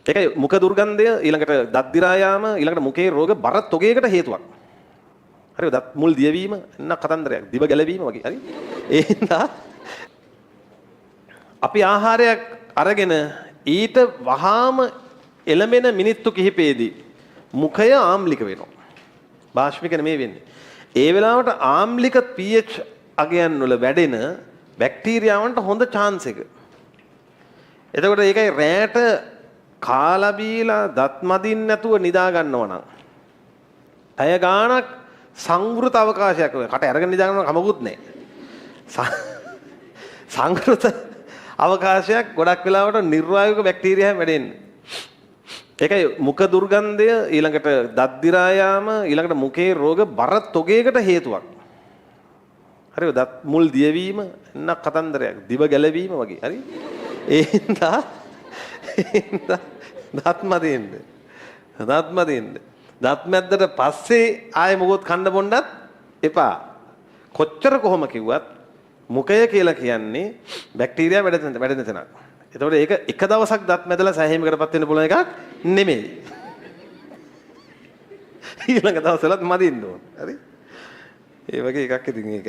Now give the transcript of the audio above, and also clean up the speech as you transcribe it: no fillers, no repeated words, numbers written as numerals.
ඒකයි මුඛ දුර්ගන්ධය ඊළඟට දත් දිරා යාම ඊළඟට මුඛයේ රෝග බර තොගයකට හේතුවක්. හරිද? දත් මුල් දියවීම එන්න කතන්දරයක්. දිව ගැලවීම වගේ. හරි? ඒ හින්දා අපි ආහාරයක් අරගෙන ඊට වහාම එළඹෙන මිනිත්තු කිහිපෙදී මුඛය ආම්ලික වෙනවා. භාෂ්මික නෙමෙයි වෙන්නේ. ඒ වෙලාවට ආම්ලික pH අගයන් වල වැඩෙන බැක්ටීරියාවන්ට හොඳ chance එක. එතකොට ඒකයි රැට කාලා බීලා දත් මදින්න නැතුව නිදා ගන්නවා නම් අය ගානක් සංවෘත අවකාශයක් කට අරගෙන නිදා ගන්නවා කමකුත් නැහැ. සංවෘත අවකාශයක් ගොඩක් වෙලාවට නිර්වායුක බැක්ටීරියා වැඩෙන්නේ. ඒකයි මුඛ දුර්ගන්ධය ඊළඟට දත් දිරා යාම ඊළඟට මුඛයේ රෝග බර තොගයකට හේතුවක්. හරිද? දත් මුල් දියවීම එන්න කතන්දරයක්. දිව ගැලවීම වගේ. හරි? ඒ හින්දා දත් මදින්න. දත් මැද්දට පස්සේ ආයෙ මොකොත් කන්න බොන්නත් එපා. කොච්චර කොහොම කිව්වත් මුඛය කියලා කියන්නේ බැක්ටීරියා වැඩෙන තැනක්. එතකොට ඒක එක දවසක් දත් මැදලා සෑහීමකටපත් වෙන්න පුළුවන් එකක් නෙමෙයි. ඊළඟ දවසලත් මදින්න ඕන. හරි? ඒ වගේ එකක් ඉතින් ඒක